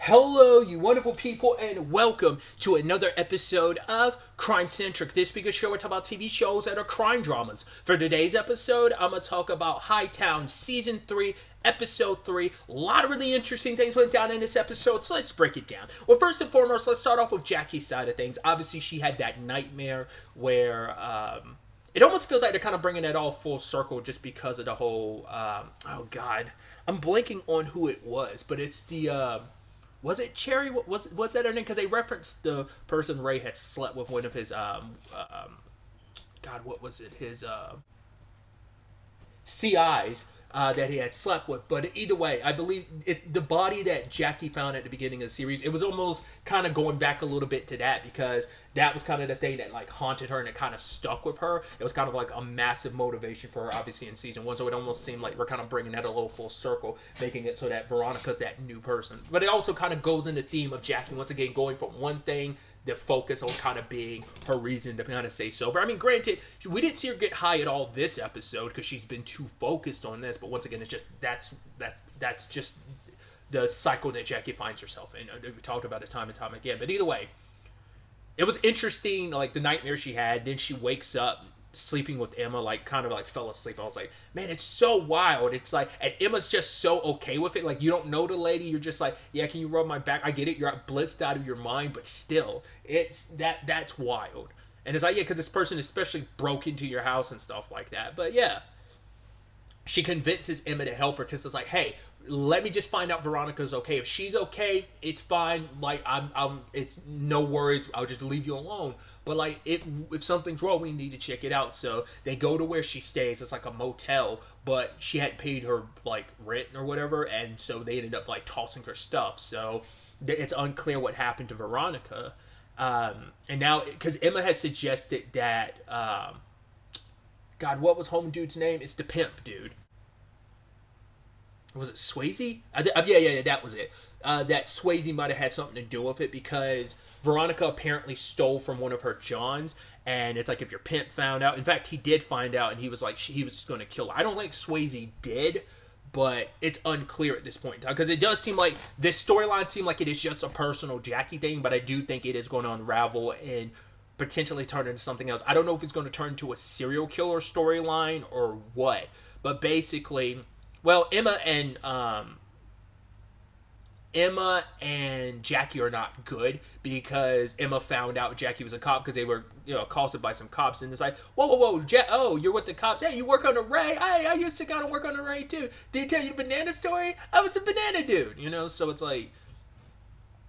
Hello, you wonderful people, and welcome to another episode of Centric. This week's show, we talk about TV shows that are crime dramas. For today's episode, I'm going to talk about Hightown Season 3, Episode 3. A lot of really interesting things went down in this episode, so let's break it down. Well, first and foremost, let's start off with Jackie's side of things. Obviously, she had that nightmare where it almost feels like they're kind of bringing it all full circle just because of the whole, oh God, I'm blanking on who it was, but it's the... was it Cherry? Was that her name? Because they referenced the person Ray had slept with, one of his God, what was it? His CIs that he had slept with. But either way, I believe the body that Jackie found at the beginning of the series, it was almost kind of going back a little bit to that, because that was kind of the thing that like haunted her and it kind of stuck with her. It was kind of like a massive motivation for her, obviously, in season 1. So it almost seemed like we're kind of bringing that a little full circle, making it so that Veronica's that new person. But it also kind of goes in the theme of Jackie once again going from one thing, the focus on kind of being her reason to kind of stay sober. I mean, granted, we didn't see her get high at all this episode because she's been too focused on this. But once again, it's just that's just the cycle that Jackie finds herself in. We talked about it time and time again. But either way, it was interesting, like the nightmare she had. Then she wakes up sleeping with Emma, like kind of like fell asleep. I was like, man, it's so wild. It's like, and Emma's just so okay with it. Like, you don't know the lady. You're just like, yeah, can you rub my back? I get it. You're blitzed out of your mind, but still, it's that's wild. And it's like, yeah, because this person especially broke into your house and stuff like that. But yeah, she convinces Emma to help her because it's like, hey, let me just find out Veronica's okay. If she's okay, it's fine. Like, it's no worries. I'll just leave you alone. But like, if something's wrong, we need to check it out. So they go to where she stays. It's like a motel, but she hadn't paid her like rent or whatever, and so they ended up like tossing her stuff. So it's unclear what happened to Veronica. And now, because Emma had suggested that, God, what was home dude's name? It's the pimp dude. Was it Swayze? Yeah, that was it. That Swayze might have had something to do with it, because Veronica apparently stole from one of her Johns, and it's like if your pimp found out. In fact, he did find out, and he was like, he was just going to kill her. I don't think Swayze did, but it's unclear at this point in time, because it does seem like this storyline seemed like it is just a personal Jackie thing, but I do think it is going to unravel and potentially turn into something else. I don't know if it's going to turn into a serial killer storyline or what, but basically, well, Emma and Jackie are not good, because Emma found out Jackie was a cop because they were, accosted by some cops, and it's like, whoa, oh, you're with the cops? Hey, you work on the Ray? Hey, I used to kind of work on the Ray too. Did he tell you the banana story? I was a banana dude, so it's like,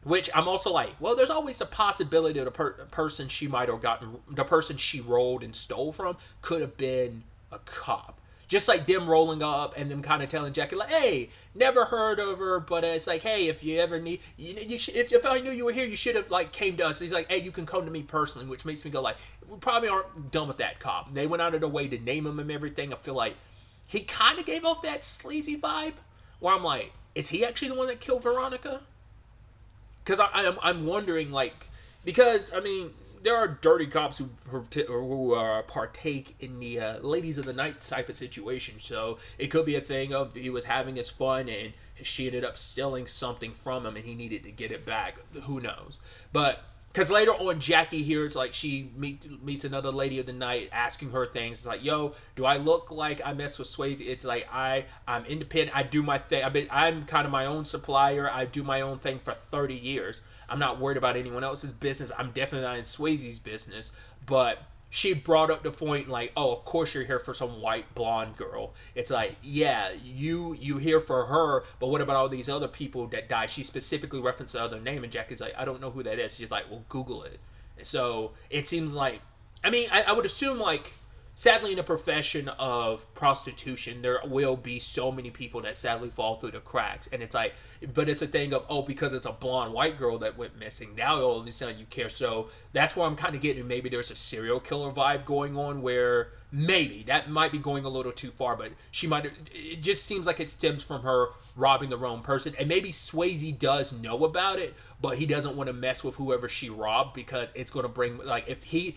which I'm also like, well, there's always a possibility that the person she might have gotten, the person she rolled and stole from could have been a cop. Just like them rolling up and them kind of telling Jackie, like, hey, never heard of her, but it's like, hey, if you ever need, if I knew you were here, you should have, like, came to us. He's like, hey, you can come to me personally, which makes me go, like, we probably aren't done with that cop. They went out of their way to name him and everything. I feel like he kind of gave off that sleazy vibe, where I'm like, is he actually the one that killed Veronica? Because I'm wondering, like, because, I mean, there are dirty cops who partake in the ladies of the night type of situation. So it could be a thing of he was having his fun and she ended up stealing something from him and he needed to get it back. Who knows? But because later on, Jackie hears, like, she meets another lady of the night asking her things. It's like, yo, do I look like I mess with Swayze? It's like, I'm independent. I do my thing. I'm kind of my own supplier. I do my own thing for 30 years. I'm not worried about anyone else's business. I'm definitely not in Swayze's business. But she brought up the point, like, oh, of course you're here for some white blonde girl. It's like, yeah, you here for her, but what about all these other people that died? She specifically referenced the other name, and Jackie's like, I don't know who that is. She's like, well, Google it. So it seems like, I mean, I would assume, like, sadly, in the profession of prostitution, there will be so many people that sadly fall through the cracks. And it's like, but it's a thing of, oh, because it's a blonde white girl that went missing, now all of a sudden you care. So that's where I'm kind of getting, maybe there's a serial killer vibe going on, where maybe that might be going a little too far, but it just seems like it stems from her robbing the wrong person. And maybe Swayze does know about it, but he doesn't want to mess with whoever she robbed, because it's going to bring, like, if he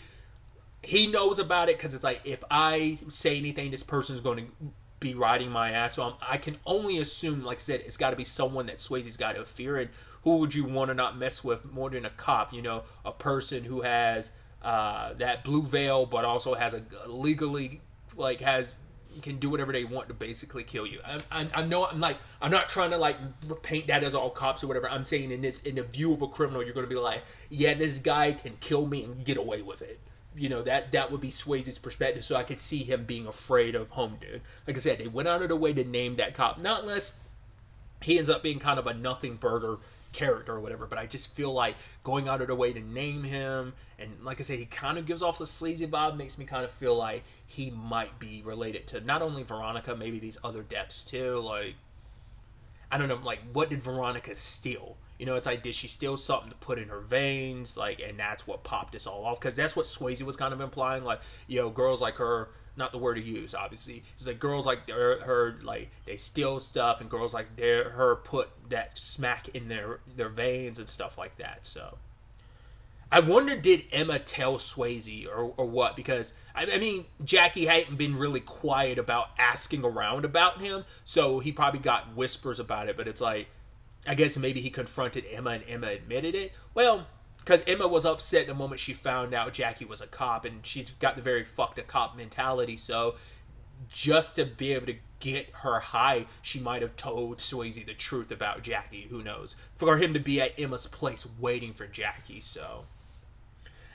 knows about it, because it's like, if I say anything, this person's going to be riding my ass. So I can only assume, like I said, it's got to be someone that Swayze's got to fear. And who would you want to not mess with more than a cop? You know, a person who has that blue veil, but also has a legally, like, can do whatever they want to basically kill you. I'm not trying to like paint that as all cops or whatever. I'm saying in the view of a criminal, you're going to be like, yeah, this guy can kill me and get away with it. You know, that would be Swayze's perspective. So I could see him being afraid of Home Dude. Like I said, they went out of their way to name that cop, not unless he ends up being kind of a nothing burger character or whatever, but I just feel like going out of the way to name him, and like I said, he kind of gives off the sleazy vibe, makes me kind of feel like he might be related to not only Veronica, maybe these other deaths too. Like, I don't know, like, what did Veronica steal? You know, it's like, did she steal something to put in her veins? Like, and that's what popped this all off. Because that's what Swayze was kind of implying. Like, you know, girls like her, not the word to use, obviously. It's like girls like her, like, they steal stuff, and girls like her put that smack in their veins and stuff like that. So, I wonder, did Emma tell Swayze or what? Because, I mean, Jackie hadn't been really quiet about asking around about him. So, he probably got whispers about it. But it's like, I guess maybe he confronted Emma and Emma admitted it. Well, because Emma was upset the moment she found out Jackie was a cop, and she's got the very fucked a cop mentality. So just to be able to get her high, she might have told Swayze the truth about Jackie. Who knows? For him to be at Emma's place waiting for Jackie. So,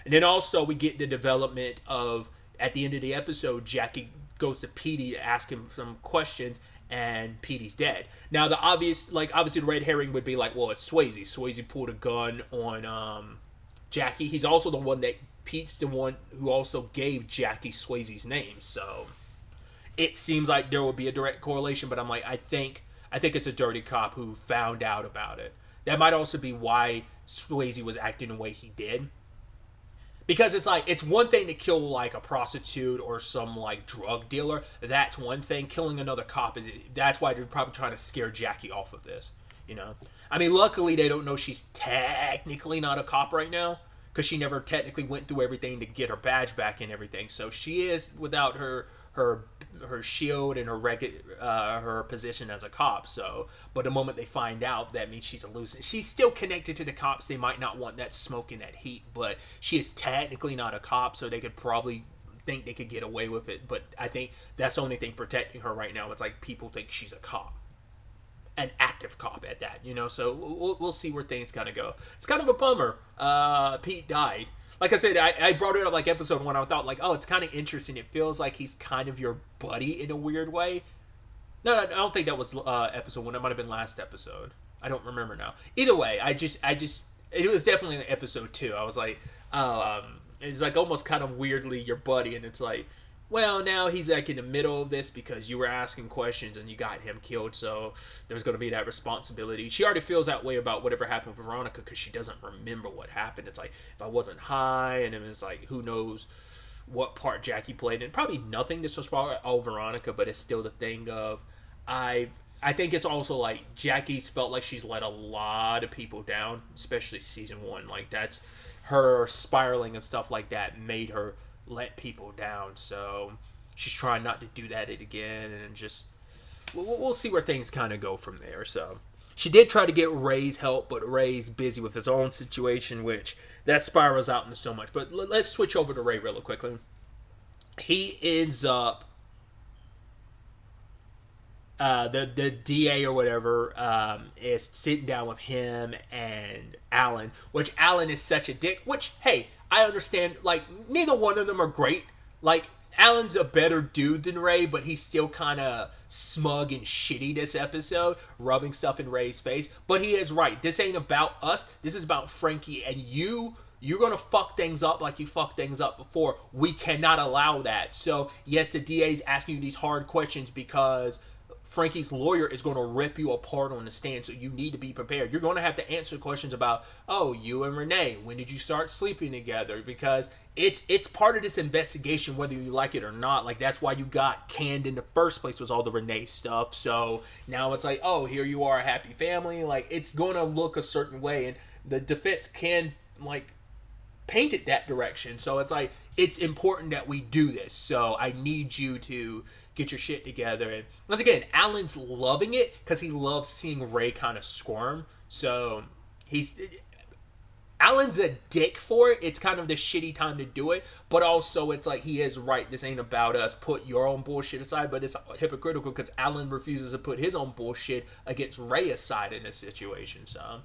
and then also we get the development of, at the end of the episode, Jackie goes to Petey to ask him some questions, and Petey's dead. Now, obviously the red herring would be like, well, it's Swayze. Swayze pulled a gun on Jackie. He's also the one that, Pete's the one who also gave Jackie Swayze's name. So it seems like there would be a direct correlation, but I'm like, I think it's a dirty cop who found out about it. That might also be why Swayze was acting the way he did. Because it's like, it's one thing to kill like a prostitute or some like drug dealer. That's one thing. Killing another cop that's why they're probably trying to scare Jackie off of this. You know, I mean, luckily they don't know she's technically not a cop right now, because she never technically went through everything to get her badge back and everything. So she is without her shield and her position as a cop. So, but the moment they find out, that means she's a loose. She's still connected to the cops. They might not want that smoke and that heat, but she is technically not a cop, so they could probably think they could get away with it. But I think that's the only thing protecting her right now. It's like people think she's a cop, an active cop at that, you know. So we'll see where things kind of go. It's kind of a bummer. Pete died. Like I said, I brought it up like episode 1. I thought like, oh, it's kind of interesting. It feels like he's kind of your buddy in a weird way. No, I don't think that was episode 1. It might have been last episode. I don't remember now. Either way, it was definitely in episode 2. I was like, it's like almost kind of weirdly your buddy, and it's like, well, now he's like in the middle of this because you were asking questions and you got him killed, so there's going to be that responsibility. She already feels that way about whatever happened with Veronica because she doesn't remember what happened. It's like, if I wasn't high, and then it's like, who knows what part Jackie played in. Probably nothing this was probably all Veronica, but it's still the thing of, I think it's also like Jackie's felt like she's let a lot of people down, especially season 1. Like, that's her spiraling and stuff like that made her let people down, so she's trying not to do that again, and just we'll see where things kind of go from there. So she did try to get Ray's help, but Ray's busy with his own situation, which that spirals out into so much. But let's switch over to Ray really quickly. He ends up the DA or whatever is sitting down with him and Alan, which Alan is such a dick, which, hey, I understand, like, neither one of them are great. Like, Alan's a better dude than Ray, but he's still kind of smug and shitty this episode, rubbing stuff in Ray's face. But he is right. This ain't about us. This is about Frankie, and you're going to fuck things up like you fucked things up before. We cannot allow that. So, yes, the DA's asking you these hard questions because Frankie's lawyer is going to rip you apart on the stand, so you need to be prepared. You're going to have to answer questions about, oh, you and Renee, when did you start sleeping together? Because it's part of this investigation, whether you like it or not. Like, that's why you got canned in the first place, was all the Renee stuff. So now it's like, oh, here you are, a happy family. Like, it's going to look a certain way, and the defense can, like, paint it that direction. So it's like, it's important that we do this. So I need you to get your shit together. And once again, Alan's loving it because he loves seeing Ray kind of squirm. So Alan's a dick for it. It's kind of the shitty time to do it, but also it's like he is right. This ain't about us. Put your own bullshit aside, but it's hypocritical because Alan refuses to put his own bullshit against Ray aside in this situation. So,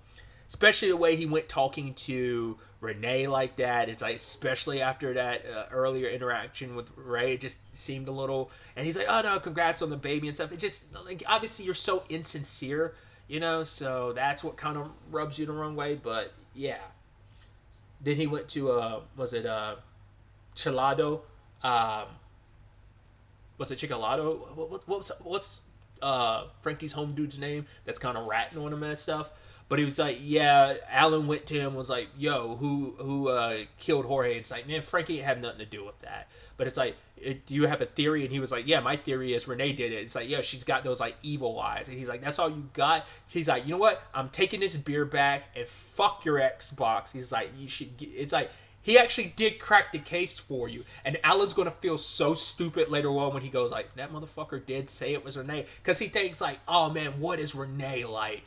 especially the way he went talking to Renee like that. It's like, especially after that earlier interaction with Ray, it just seemed a little. And he's like, "Oh no, congrats on the baby and stuff." It just like obviously you're so insincere, So that's what kind of rubs you the wrong way. But yeah. Then he went to was it Chelado? Was it Chicalado? What's Frankie's home dude's name? That's kind of ratting on him and stuff. But he was like, yeah. Alan went to him, was like, yo, who killed Jorge? It's like, man, Frankie didn't have nothing to do with that. But it's like, do you have a theory? And he was like, yeah, my theory is Renee did it. It's like, yeah, she's got those like evil eyes. And he's like, that's all you got? He's like, you know what? I'm taking this beer back and fuck your Xbox. He's like, you should. It's like, he actually did crack the case for you. And Alan's going to feel so stupid later on when he goes like, that motherfucker did say it was Renee. Because he thinks like, oh man, what is Renee like?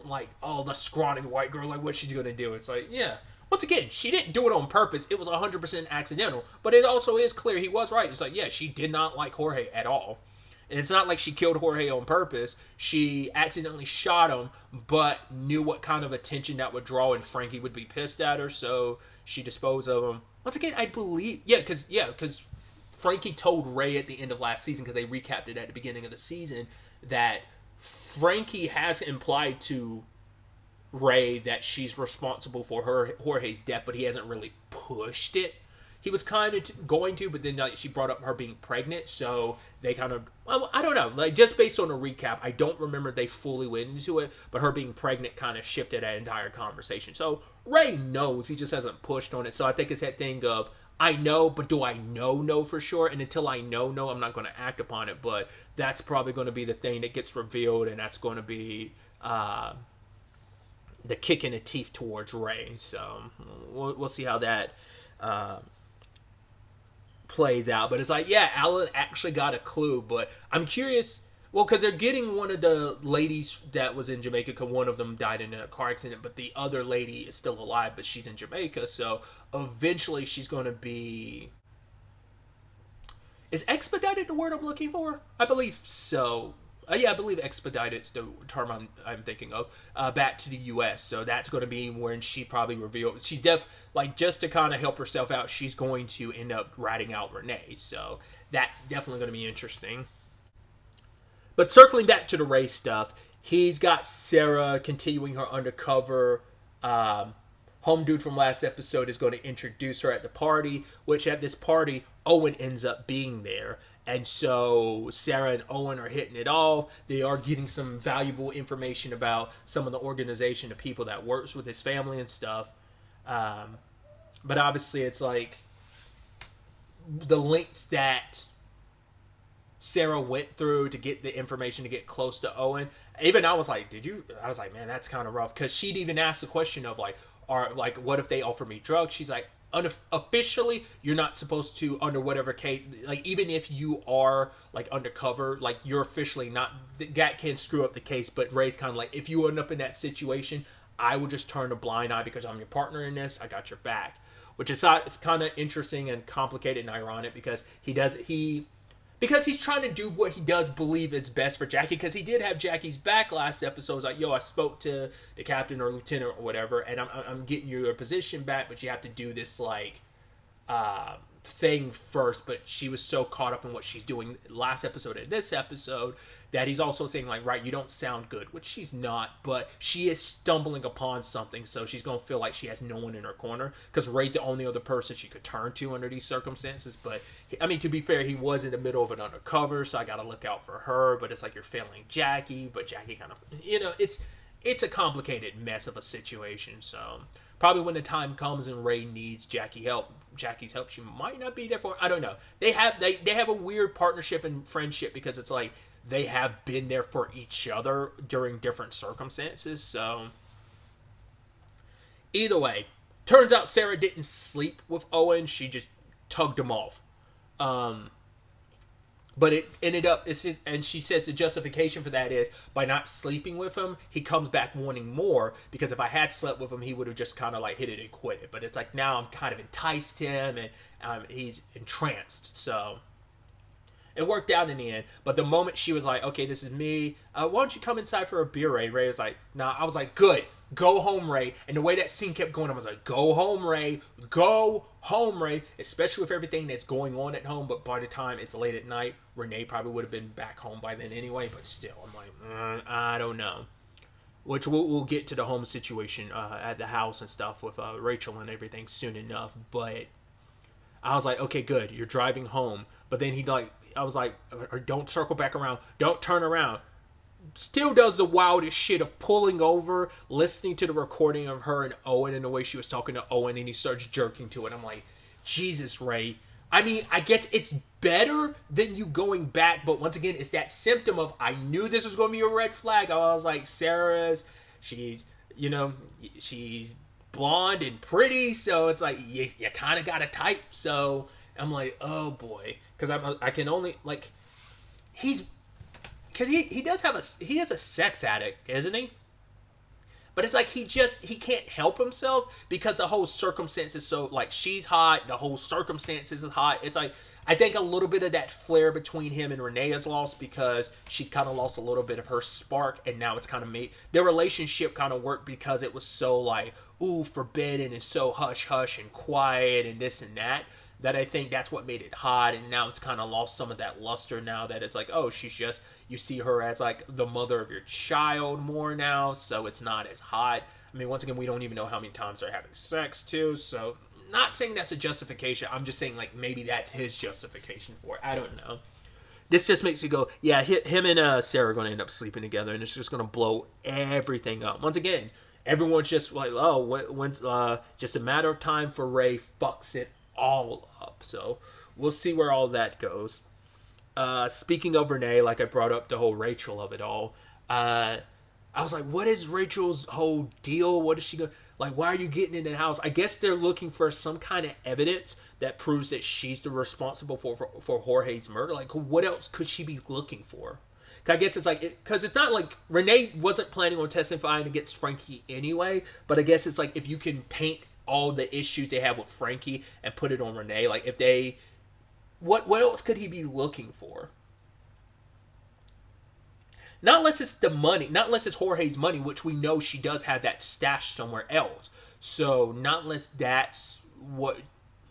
Like, oh, the scrawny white girl, like, what's she gonna do? It's like, yeah. Once again, she didn't do it on purpose. It was 100% accidental. But it also is clear he was right. It's like, yeah, she did not like Jorge at all. And it's not like she killed Jorge on purpose. She accidentally shot him, but knew what kind of attention that would draw, and Frankie would be pissed at her, so she disposed of him. Once again, I believe, because Frankie told Ray at the end of last season, because they recapped it at the beginning of the season, that Frankie has implied to Ray that she's responsible for Jorge's death, but he hasn't really pushed it. He was kind of going to, but then like, she brought up her being pregnant, so they kind of, I don't know, like just based on a recap, I don't remember they fully went into it, but her being pregnant kind of shifted that entire conversation. So Ray knows, he just hasn't pushed on it. So I think it's that thing of, I know, but do I know for sure? And until I know, I'm not going to act upon it. But that's probably going to be the thing that gets revealed, and that's going to be the kick in the teeth towards Ray. So we'll see how that plays out. But it's like, yeah, Alan actually got a clue. But I'm curious. Well, because they're getting one of the ladies that was in Jamaica, because one of them died in a car accident, but the other lady is still alive, but she's in Jamaica, so eventually she's going to be... Is expedited the word I'm looking for? I believe so. Yeah, I believe expedited is the term I'm thinking of. Back to the U.S., so that's going to be when she probably revealed... She's like, just to kind of help herself out, she's going to end up ratting out Renee, so that's definitely going to be interesting. But circling back to the Ray stuff, he's got Sarah continuing her undercover. Home dude from last episode is going to introduce her at the party, which at this party, Owen ends up being there. And so Sarah and Owen are hitting it off. They are getting some valuable information about some of the organization, the people that works with his family and stuff. But obviously it's like the links that Sarah went through to get the information to get close to Owen. Even I was like, I was like, man, that's kind of rough. Because she'd even asked the question of like, what if they offer me drugs? She's like, officially, you're not supposed to, under whatever case, like even if you are like undercover, like you're officially not, that can screw up the case. But Ray's kind of like, if you end up in that situation, I would just turn a blind eye because I'm your partner in this. I got your back. Which is it's kind of interesting and complicated and ironic because because he's trying to do what he does believe is best for Jackie, because he did have Jackie's back last episode. It's like, yo, I spoke to the captain or lieutenant or whatever, and I'm getting your position back, but you have to do this, like, thing first. But she was so caught up in what she's doing last episode and this episode that he's also saying, like, right, you don't sound good, which she's not, but she is stumbling upon something, so she's going to feel like she has no one in her corner, because Ray's the only other person she could turn to under these circumstances. But, I mean, to be fair, he was in the middle of an undercover, so I got to look out for her, but it's like you're failing Jackie, but Jackie kind of, it's a complicated mess of a situation, so probably when the time comes and Ray needs Jackie's help, she might not be there for him. I don't know. They have a weird partnership and friendship because it's like they have been there for each other during different circumstances. So either way, turns out Sarah didn't sleep with Owen. She just tugged him off. But it ended up, and she says the justification for that is by not sleeping with him, he comes back wanting more. Because if I had slept with him, he would have just kind of like hit it and quit it. But it's like now I'm kind of enticed him, and he's entranced. So it worked out in the end. But the moment she was like, okay, this is me, why don't you come inside for a beer, Ray? Ray was like, nah. I was like, good. Go home, Ray. And the way that scene kept going, I was like, go home, Ray. Go home, Ray. Especially with everything that's going on at home. But by the time it's late at night, Renee probably would have been back home by then anyway. But still, I'm like, I don't know. Which we'll get to the home situation at the house and stuff with Rachel and everything soon enough. But I was like, okay, good. You're driving home. But then I was like, don't circle back around. Don't turn around. Still does the wildest shit of pulling over, listening to the recording of her and Owen and the way she was talking to Owen, and he starts jerking to it. I'm like, Jesus, Ray. I mean, I guess it's better than you going back, but once again, it's that symptom of, I knew this was going to be a red flag. I was like, she's blonde and pretty, so it's like, you kind of got a type. So I'm like, oh boy. Because I can only, like, because he is a sex addict, isn't he? But it's like he can't help himself because the whole circumstance is so, like, she's hot, the whole circumstance is hot. It's like, I think a little bit of that flair between him and Renee is lost because she's kind of lost a little bit of her spark, and now it's kind of made, their relationship kind of worked because it was so, like, ooh, forbidden and so hush-hush and quiet and this and that I think that's what made it hot, and now it's kind of lost some of that luster now that it's like, oh, she's just, you see her as like the mother of your child more now, so it's not as hot. I mean, once again, we don't even know how many times they're having sex too, so not saying that's a justification. I'm just saying, like, maybe that's his justification for it. I don't know. This just makes you go, yeah, him and Sarah are going to end up sleeping together, and it's just going to blow everything up. Once again, everyone's just like, oh, when's just a matter of time for Ray fucks it all up. So we'll see where all that goes. Speaking of Renee, like I brought up the whole Rachel of it all, I was like, what is Rachel's whole deal? What is she going, like, why are you getting in the house? I guess they're looking for some kind of evidence that proves that she's the responsible for Jorge's murder. Like, what else could she be looking for? I guess it's like, because it's not like Renee wasn't planning on testifying against Frankie anyway, but I guess it's like if you can paint all the issues they have with Frankie and put it on Renee, like if they, what else could he be looking for? Not unless it's the money, not unless it's Jorge's money, which we know she does have that stashed somewhere else. So not unless that's what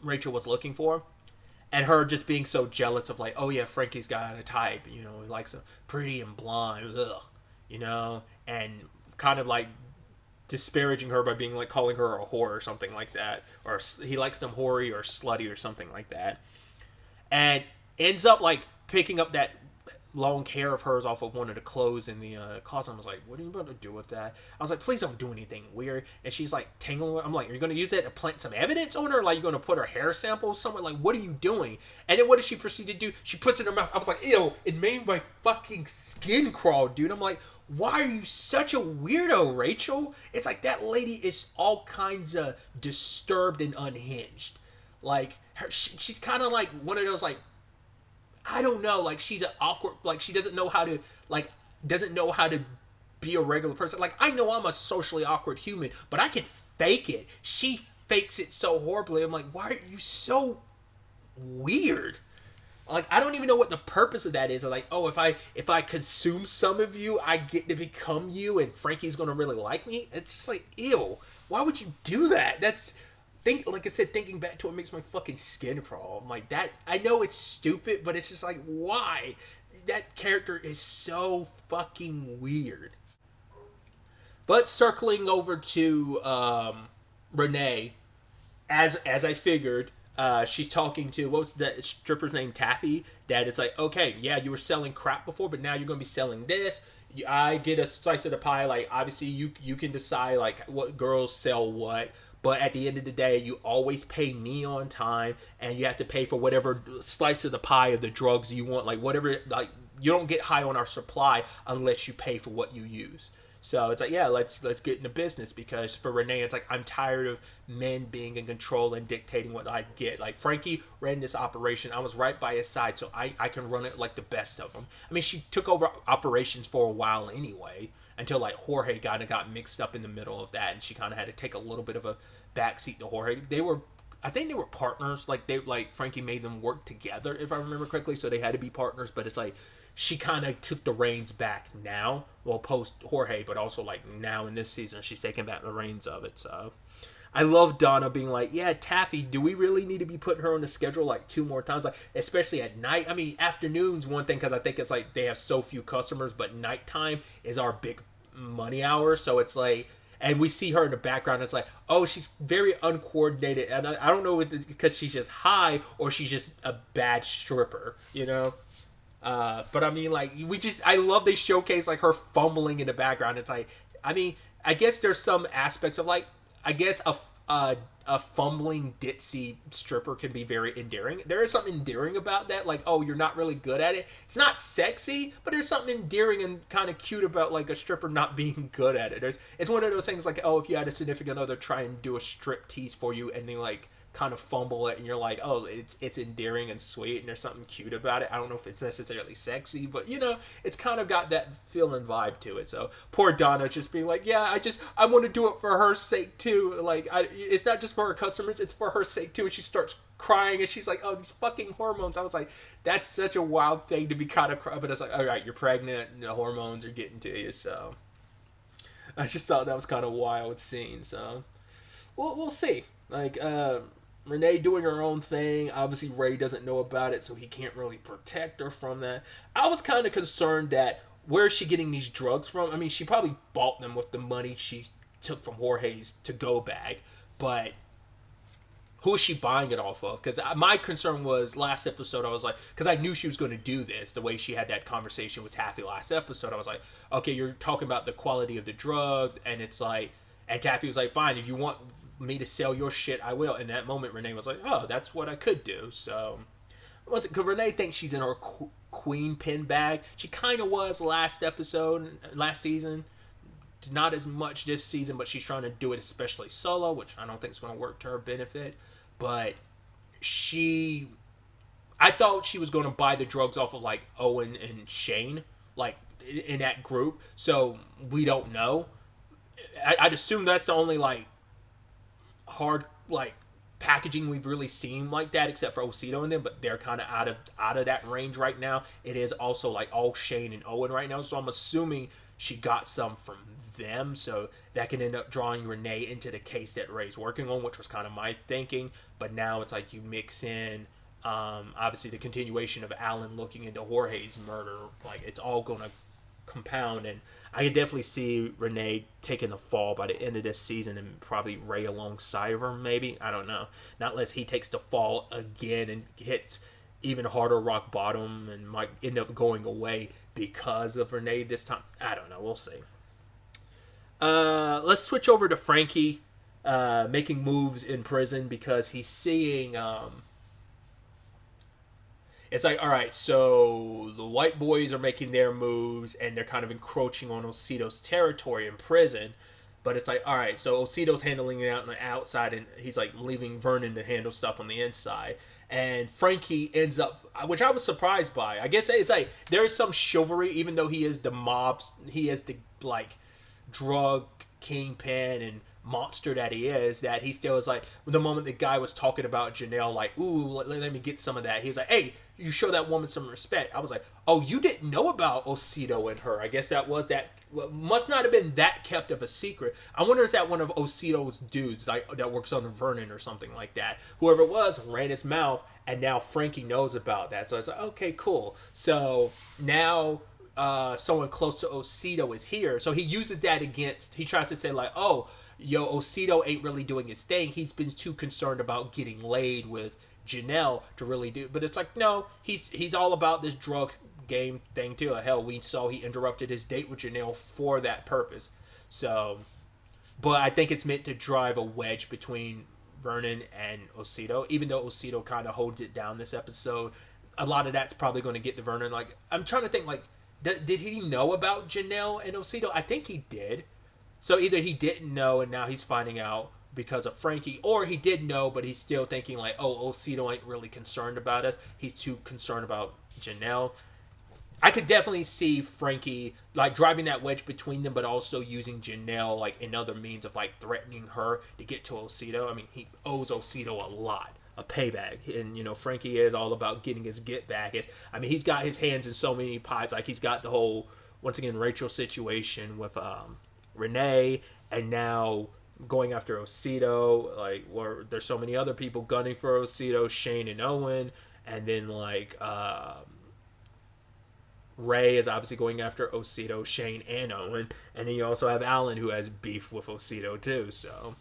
Rachel was looking for. And her just being so jealous of like, oh yeah, Frankie's got a type, he likes a pretty and blonde, and kind of like disparaging her by being like calling her a whore or something like that, or he likes them hoary or slutty or something like that, and ends up like picking up that long hair of hers off of one of the clothes in the closet. I was like, what are you about to do with that? I was like, please don't do anything weird. And she's like tingling with, I'm like, are you going to use that to plant some evidence on her? Like, you're going to put her hair sample somewhere? Like, what are you doing? And then what does she proceed to do? She puts it in her mouth. I was like, ew, it made my fucking skin crawl, dude. I'm like, why are you such a weirdo, Rachel? It's like that lady is all kinds of disturbed and unhinged. Like, she's kind of like one of those, like, I don't know, like, she's an awkward, like, she doesn't know how to be a regular person. Like, I know I'm a socially awkward human, but I can fake it. She fakes it so horribly. I'm like, why are you so weird? Like, I don't even know what the purpose of that is. I'm like, oh, if I consume some of you, I get to become you, and Frankie's gonna really like me? It's just like, ew. Why would you do that? Like I said, thinking back to it makes my fucking skin crawl. I'm like, that, I know it's stupid, but it's just like, why? That character is so fucking weird. But circling over to Renee, as I figured, she's talking to, what was that stripper's name, Taffy? That it's like, okay, yeah, you were selling crap before, but now you're going to be selling this. I get a slice of the pie. Like, obviously, you can decide, like, what girls sell what. But at the end of the day, you always pay me on time, and you have to pay for whatever slice of the pie of the drugs you want. Like, whatever, like, you don't get high on our supply unless you pay for what you use. So it's like, yeah, let's get into business, because for Renee, it's like, I'm tired of men being in control and dictating what I get. Like, Frankie ran this operation. I was right by his side, so I can run it like the best of them. I mean, she took over operations for a while anyway, until like Jorge kind of got mixed up in the middle of that, and she kind of had to take a little bit of a backseat to Jorge. I think they were partners. Like Frankie made them work together, if I remember correctly. So they had to be partners. But it's like she kind of took the reins back now, well, post Jorge, but also like now in this season, she's taking back the reins of it. So I love Donna being like, yeah, Taffy, do we really need to be putting her on the schedule like 2 more times? Like, especially at night. I mean, afternoons, one thing, because I think it's like they have so few customers, but nighttime is our big money hour. So it's like, and we see her in the background. It's like, oh, she's very uncoordinated. And I don't know if it's because she's just high or she's just a bad stripper, you know? But I mean, like, I love they showcase like her fumbling in the background. It's like, I mean, I guess there's some aspects of like, I guess a fumbling ditzy stripper can be very endearing. There is something endearing about that. Like, oh, you're not really good at it. It's not sexy, but there's something endearing and kind of cute about like a stripper not being good at it. It's one of those things like, oh, if you had a significant other try and do a strip tease for you and they like kind of fumble it and you're like, oh, it's endearing and sweet and there's something cute about it. I don't know if it's necessarily sexy, but you know, it's kind of got that feeling vibe to it. So poor Donna just being like, yeah, I want to do it for her sake too. Like, it's not just for her customers, it's for her sake too. And she starts crying and she's like, oh, these fucking hormones. I was like, that's such a wild thing to be kind of cry, but it's like, all right, you're pregnant and the hormones are getting to you. So I just thought that was kind of a wild scene. So we'll see. Like, Renee doing her own thing. Obviously, Ray doesn't know about it, so he can't really protect her from that. I was kind of concerned that where is she getting these drugs from? I mean, she probably bought them with the money she took from Jorge's to-go bag, but who is she buying it off of? Because my concern was last episode, I was like, because I knew she was going to do this, the way she had that conversation with Taffy last episode, I was like, okay, you're talking about the quality of the drugs, and it's like, and Taffy was like, fine, if you want me to sell your shit, I will. In that moment, Renee was like, oh, that's what I could do. So because Renee thinks she's in her queen pin bag. She kind of was last season. Not as much this season, but she's trying to do it especially solo, which I don't think is going to work to her benefit. But I thought she was going to buy the drugs off of like Owen and Shane, like in that group. So we don't know. I'd assume that's the only like hard like packaging we've really seen like that, except for Osito and them, but they're kind of out of that range right now. It is also like all Shane and Owen right now, so I'm assuming she got some from them, so that can end up drawing Renee into the case that Ray's working on, which was kind of my thinking. But now it's like you mix in obviously the continuation of Alan looking into Jorge's murder, like it's all gonna compound, and I could definitely see Renee taking the fall by the end of this season, and probably Ray alongside of her, maybe. I don't know. Not unless he takes the fall again and hits even harder rock bottom and might end up going away because of Renee this time. I don't know. We'll see. Let's switch over to Frankie making moves in prison because he's seeing... It's like, all right, so the white boys are making their moves and they're kind of encroaching on Osito's territory in prison. But it's like, all right, so Osito's handling it out on the outside and he's like leaving Vernon to handle stuff on the inside. And Frankie ends up, which I was surprised by. I guess it's like there is some chivalry, even though he is the mobs, he is the like drug kingpin and monster that he is, that he still is like, the moment the guy was talking about Janelle, like, ooh, let me get some of that. He was like, hey, you show that woman some respect. I was like, oh, you didn't know about Osito and her. I guess that must not have been that kept of a secret. I wonder if that one of Osito's dudes like that works on Vernon or something like that. Whoever it was ran his mouth, and now Frankie knows about that. So I was like, okay, cool. So now someone close to Osito is here. So he uses that he tries to say like, oh, yo, Osito ain't really doing his thing. He's been too concerned about getting laid with Janelle to really do. But it's like, no, he's all about this drug game thing too. Hell, we saw he interrupted his date with Janelle for that purpose. So, but I think it's meant to drive a wedge between Vernon and Osito. Even though Osito kind of holds it down this episode, a lot of that's probably going to get to Vernon. Like, I'm trying to think, like, did he know about Janelle and Osito? I think he did. So either he didn't know and now he's finding out because of Frankie, or he did know but he's still thinking like, oh, Osito ain't really concerned about us. He's too concerned about Janelle. I could definitely see Frankie like driving that wedge between them, but also using Janelle like in other means of like threatening her to get to Osito. I mean, he owes Osito a lot, a payback, and Frankie is all about getting his get back. He's got his hands in so many pies. Like he's got the whole once again Rachel situation with Renee, and now going after Osito. Like where there's so many other people gunning for Osito, Shane and Owen, and then like. Ray is obviously going after Osito, Shane, and Owen. And then you also have Alan, who has beef with Osito, too. So,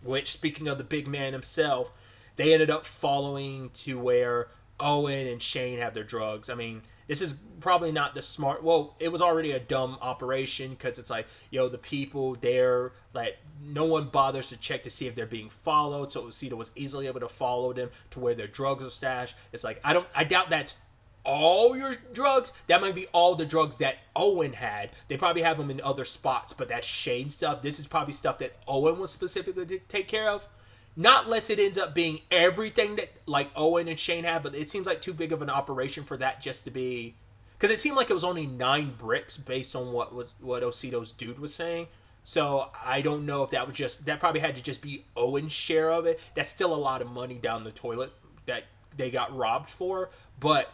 which, speaking of the big man himself, they ended up following to where Owen and Shane have their drugs. I mean, this is probably not the smart... Well, it was already a dumb operation because it's like, the people there, like, no one bothers to check to see if they're being followed. So Osito was easily able to follow them to where their drugs are stashed. It's like, I doubt that's all your drugs. That might be all the drugs that Owen had. They probably have them in other spots, but that's Shane stuff. This is probably stuff that Owen was specifically to take care of. Not unless it ends up being everything that like Owen and Shane had, but it seems like too big of an operation for that just to be, because it seemed like it was only 9 bricks based on what Osito's dude was saying. So I don't know if that probably had to just be Owen's share of it. That's still a lot of money down the toilet that they got robbed for, but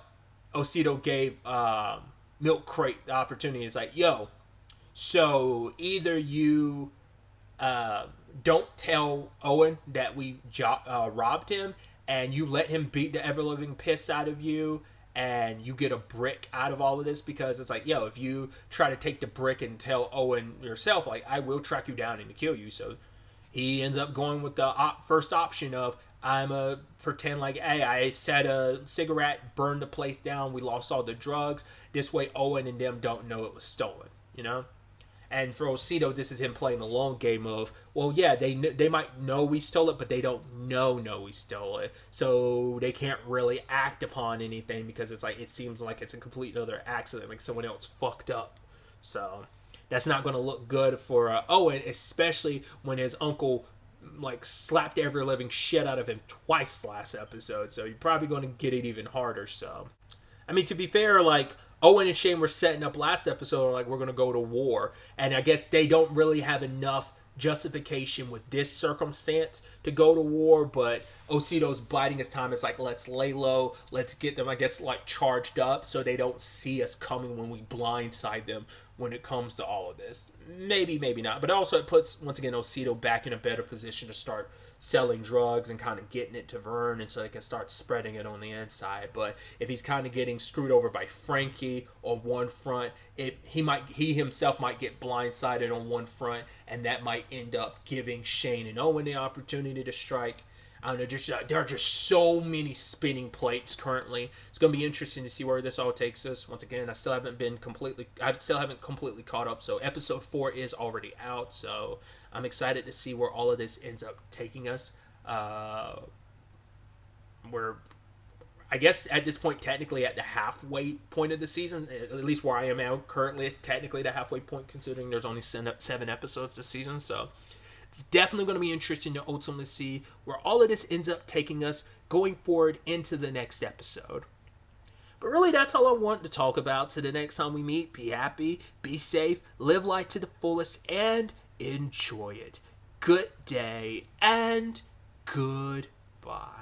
Osito gave Milk Crate the opportunity. It's like, so either you don't tell Owen that we robbed him, and you let him beat the ever-living piss out of you, and you get a brick out of all of this, because it's like, if you try to take the brick and tell Owen yourself, like, I will track you down and kill you. So he ends up going with the first option of, I'm a pretend like, hey, I set a cigarette, burned the place down, we lost all the drugs. This way Owen and them don't know it was stolen, And for Osito, this is him playing the long game of, well, yeah, they might know we stole it, but they don't know we stole it. So they can't really act upon anything because it's like, it seems like it's a complete other accident, like someone else fucked up. So that's not going to look good for Owen, especially when his uncle like slapped every living shit out of him twice last episode, so you're probably going to get it even harder. So I mean, to be fair, like Owen and Shane were setting up last episode like we're going to go to war, and I guess they don't really have enough justification with this circumstance to go to war, but Osito's biding his time. It's like, let's lay low, let's get them, I guess, like charged up so they don't see us coming when we blindside them when it comes to all of this. Maybe not, but also it puts, once again, Osito back in a better position to start selling drugs and kind of getting it to Vern, and so they can start spreading it on the inside. But if he's kind of getting screwed over by Frankie on one front, he himself might get blindsided on one front, and that might end up giving Shane and Owen the opportunity to strike. I don't know, there are just so many spinning plates currently. It's going to be interesting to see where this all takes us. Once again, I still haven't completely caught up. So episode 4 is already out. So I'm excited to see where all of this ends up taking us. We're, I guess, at this point, technically at the halfway point of the season. At least where I am now currently, it's technically the halfway point, considering there's only 7 episodes this season. So it's definitely going to be interesting to ultimately see where all of this ends up taking us going forward into the next episode. But really, that's all I want to talk about. To the next time we meet, be happy, be safe, live life to the fullest, and enjoy it. Good day, and goodbye.